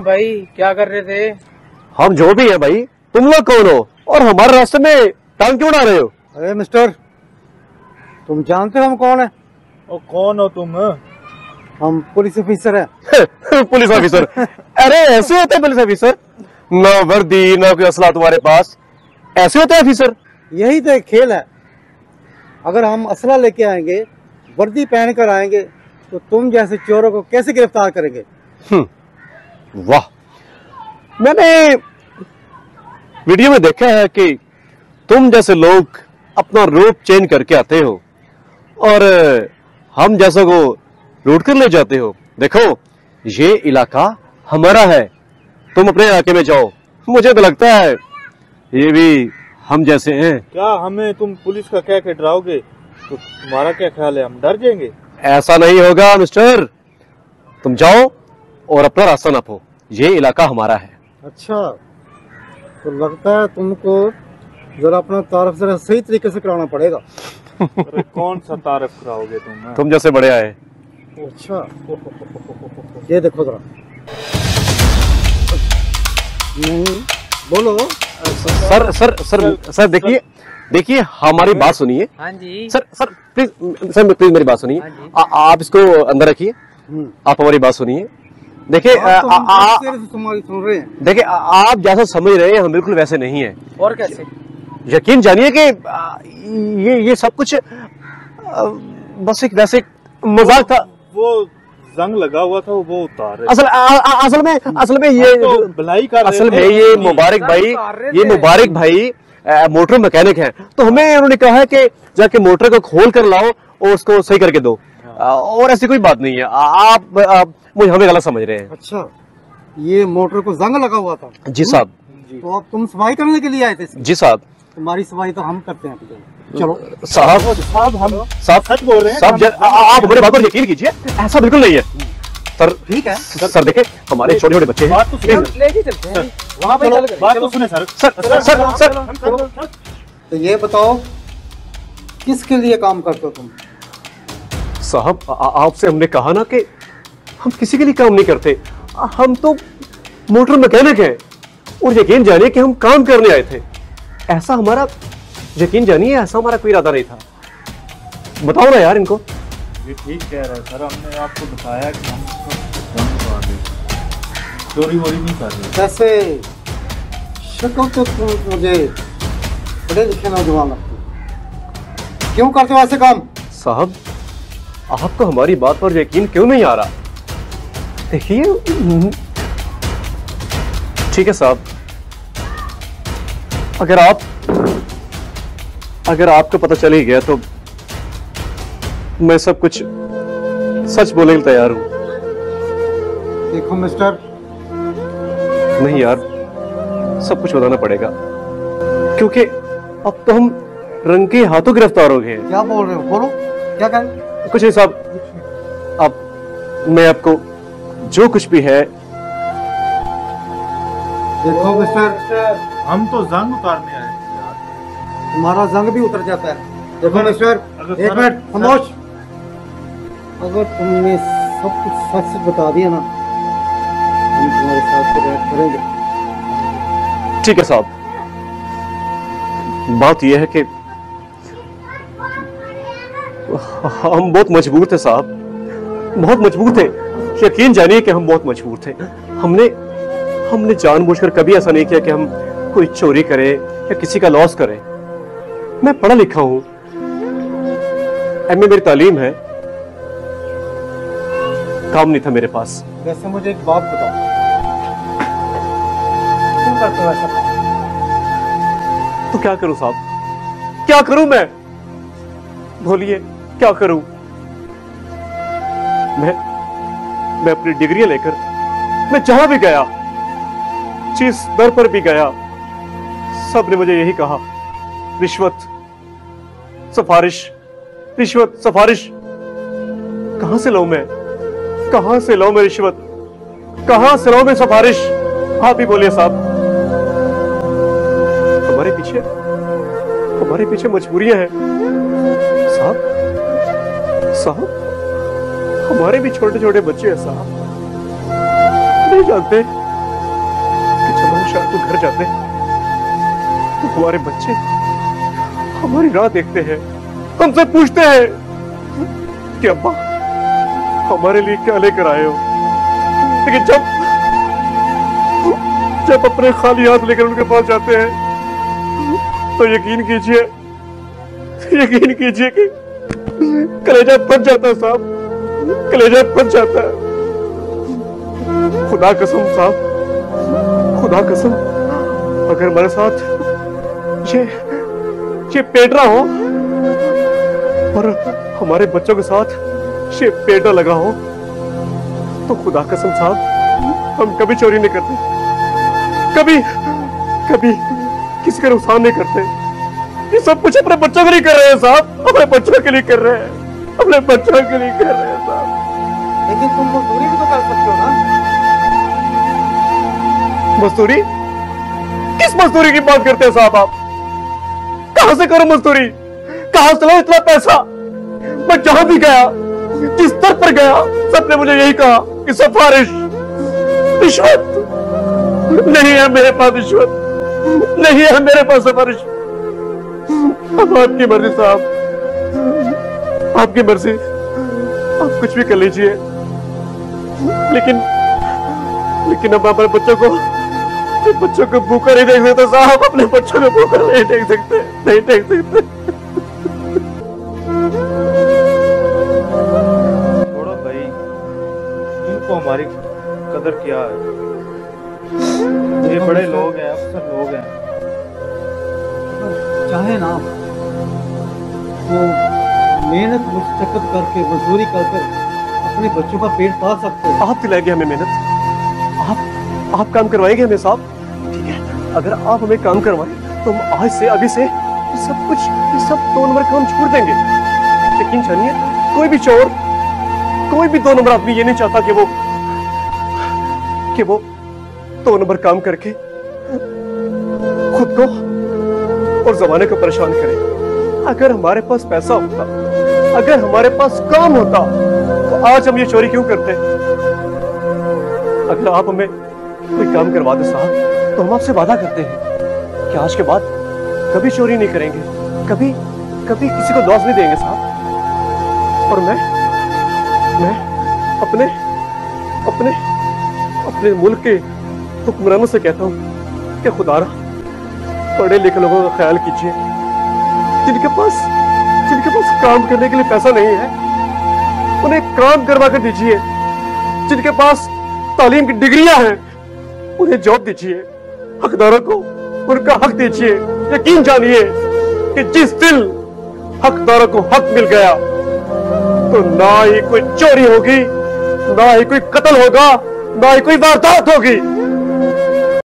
भाई क्या कर रहे थे? हम जो भी है भाई, तुम लोग कौन हो और हमारे रास्ते में टांग क्यों उड़ा रहे हो? अरे मिस्टर, तुम जानते हो हम कौन है? और कौन हो तुम? हम पुलिस ऑफिसर हैं। Police officer? अरे ऐसे होते हैं पुलिस ऑफिसर? ना वर्दी ना कोई असला तुम्हारे पास, ऐसे होते हैं ऑफिसर? यही तो एक खेल है। अगर हम असला लेके आएंगे, वर्दी पहन कर आएंगे, तो तुम जैसे चोरों को कैसे गिरफ्तार करेंगे? वाह, मैंने वीडियो में देखा है कि तुम जैसे लोग अपना रूप चेंज करके आते हो और हम जैसों को लूट कर ले जाते हो। देखो, ये इलाका हमारा है, तुम अपने इलाके में जाओ। मुझे तो लगता है ये भी हम जैसे हैं। क्या हमें तुम पुलिस का कह के डराओगे? तो तुम्हारा क्या ख्याल है, हम डर जाएंगे? ऐसा नहीं होगा मिस्टर, तुम जाओ और अपना रास्ता नापो, ये इलाका हमारा है। अच्छा, तो लगता है तुमको जरा अपना तारफ जरा सही तरीके से कराना पड़ेगा। अरे कौन सा तारीफ कराओगे तुम? तुम जैसे बड़े आए। अच्छा, ये देखो जरा। नहीं, बोलो। सर सर सर सर देखिए देखिए, हमारी बात सुनिए। हाँ जी sir sir please, sir please मेरी बात सुनिए। आप इसको अंदर रखिए, आप हमारी बात सुनिए। देखिए तुम्हारी सुन रहे हैं। देखिए, आप जैसा समझ रहे हैं हम बिल्कुल वैसे नहीं है। और कैसे? यकीन जानिए कि ये सब कुछ बस एक वैसे मजाक था। वो जंग लगा हुआ था, वो उतार रहे। असल में ये तो भलाई कर रहे असल थे। में ये मुबारक भाई मोटर मैकेनिक हैं, तो हमें उन्होंने कहा है कि जाके मोटर को खोल कर लाओ और उसको सही करके दो। और ऐसी कोई बात नहीं है, आप मुझे हमें गलत समझ रहे हैं। अच्छा, ये मोटर को जंग लगा हुआ था? जी साहब। तो अब तुम सफाई करने के लिए आए थे? जी साहब। तुम्हारी सफाई तो हम करते हैं। चलो साहब, हम साहब सच बोल रहे हैं। साहब, आप हमारी बात पर यकीन कीजिए, ऐसा बिल्कुल नहीं है सर। ठीक है सर देखे, हमारे छोटे छोटे बच्चे हैं। बात तो सुनिए, लेके चलते हैं वहाँ पे। बात तो सुने सर। सर तो ये बताओ, किसके लिए काम करते हो तुम? साहब, आपसे हमने कहा ना कि हम किसी के लिए काम नहीं करते, हम तो मोटर मैकेनिक हैं और यकीन जानिए कि हम काम करने आए थे। ऐसा हमारा, यकीन जानिए ऐसा हमारा कोई इरादा नहीं था। बताओ ना यार इनको। ये ठीक कह रहा है सर, हमने आपको बताया कि हम चोरी वोरी नहीं कर रहे। वैसे शक्ल तो तुम मुझे पढ़े लिखे नौजवान लगते हो। क्यों करते हो ऐसे काम? साहब, आपको हमारी बात पर यकीन क्यों नहीं आ रहा? देखिए, ठीक है साहब, अगर आपको पता चल ही गया तो मैं सब कुछ सच बोलने के लिए तैयार हूं। देखो मिस्टर, नहीं यार, सब कुछ बताना पड़ेगा, क्योंकि अब तो हम रंगे हाथों गिरफ्तार हो गए हैं। क्या बोल रहे हो? बोलो, क्या करें? कुछ नहीं साहब, अब मैं आपको जो कुछ भी है। देखो मिस्टर, हम तो जंग उतारने आए थे यार। तुम्हारा जंग भी उतर जाता है। देखो मिस्टर, एक मिनट खामोश। अगर तुमने सब कुछ सच सच बता दिया ना, हम तुम्हारे साथ तो बात करेंगे। ठीक है साहब, बात यह है कि हम बहुत मजबूर थे साहब, बहुत मजबूर थे। यकीन जानिए कि हम बहुत मजबूर थे। हमने जानबूझकर कभी ऐसा नहीं किया कि हम कोई चोरी करें या किसी का लॉस करें। मैं पढ़ा लिखा हूं, एमए मेरी तालीम है, काम नहीं था मेरे पास। वैसे मुझे एक बात बताओ, क्यों करते हो ऐसा काम? तो क्या करूं साहब, क्या करूं मैं? बोलिए, क्या करूं? मैं अपनी डिग्रियां लेकर मैं जहां भी गया, जिस दर पर भी गया, सबने मुझे यही कहा, रिश्वत सिफारिश, रिश्वत सिफारिश। कहां से लाऊं मैं, कहां से लाऊं मैं रिश्वत, कहां से लाऊं मैं सिफारिश? आप ही बोलिए साहब। हमारे पीछे मजबूरियां हैं साहब, हमारे भी छोटे छोटे बच्चे हैं साहब। नहीं जानते शायद तू घर जाते तो हमारे बच्चे हमारी राह देखते हैं, हमसे पूछते हैं कि अब्बा हमारे लिए क्या लेकर आए हो। लेकिन जब अपने खाली हाथ लेकर उनके पास जाते हैं तो यकीन कीजिए कि कलेजा फट जाता है साहब, कलेजा फट जाता है। खुदा कसम साहब, खुदा कसम, अगर हमारे साथ ये पेटरा हो और हमारे बच्चों के साथ ये पेटरा लगा हो तो खुदा कसम साहब हम कभी चोरी नहीं करते, कभी किसी का नुकसान नहीं करते। ये सब कुछ अपने बच्चों के लिए कर रहे हैं साहब, अपने बच्चों के लिए कर रहे हैं, अपने बच्चों के लिए कर रहे हैं साहब। लेकिन तुम मजदूरी भी तो कर सकते हो ना। मजदूरी? किस मजदूरी की बात करते हैं साहब आप? कहां से करो मजदूरी? कहां से लो इतना पैसा? मैं जहां भी गया, जिस स्तर पर गया, सबने मुझे यही कहा कि सिफारिश, रिश्वत नहीं है मेरे पास, रिश्वत नहीं है मेरे पास, सिफारिश। अब आपकी मर्जी साहब, आपकी मर्जी, आप कुछ भी कर लीजिए, लेकिन अब हमारे बच्चों को भूखा नहीं देख सकते साहब, अपने बच्चों को भूखा नहीं देख सकते, नहीं देख सकते। छोड़ो भाई, इनको हमारी कदर क्या है, ये बड़े लोग हैं, अफसर लोग हैं। चाहे ना वो मेहनत मुशक्कत करके मजदूरी कर अपने बच्चों का पेट पाल सकते हो। आप दिलाएंगे हमें मेहनत, आप काम करवाएंगे हमें साहब, ठीक है? अगर आप हमें काम करवाएं तो हम आज से, अभी से ये सब 2 नंबर काम छोड़ देंगे। लेकिन जानिए, कोई भी चोर, कोई भी 2 नंबर आदमी ये नहीं चाहता कि वो 2 नंबर काम करके खुद को और जमाने को परेशान करे। अगर हमारे पास पैसा होता, अगर हमारे पास काम होता तो आज हम ये चोरी क्यों करते? अगर आप हमें कोई काम करवा दे साहब तो हम आपसे वादा करते हैं कि आज के बाद कभी चोरी नहीं करेंगे, कभी किसी को लॉस नहीं देंगे साहब। और मैं अपने मुल्क के हुक्मरानों से कहता हूं कि खुदारा पढ़े लिखे लोगों का ख्याल कीजिए, जिनके पास काम करने के लिए पैसा नहीं है उन्हें काम करवा कर दीजिए, जिनके पास तालीम की डिग्रियां हैं उन्हें जॉब दीजिए, हकदारों को उनका हक दीजिए। यकीन जानिए कि जिस दिन हकदारों को हक मिल गया तो ना ही कोई चोरी होगी, ना ही कोई कत्ल होगा, ना ही कोई वारदात होगी।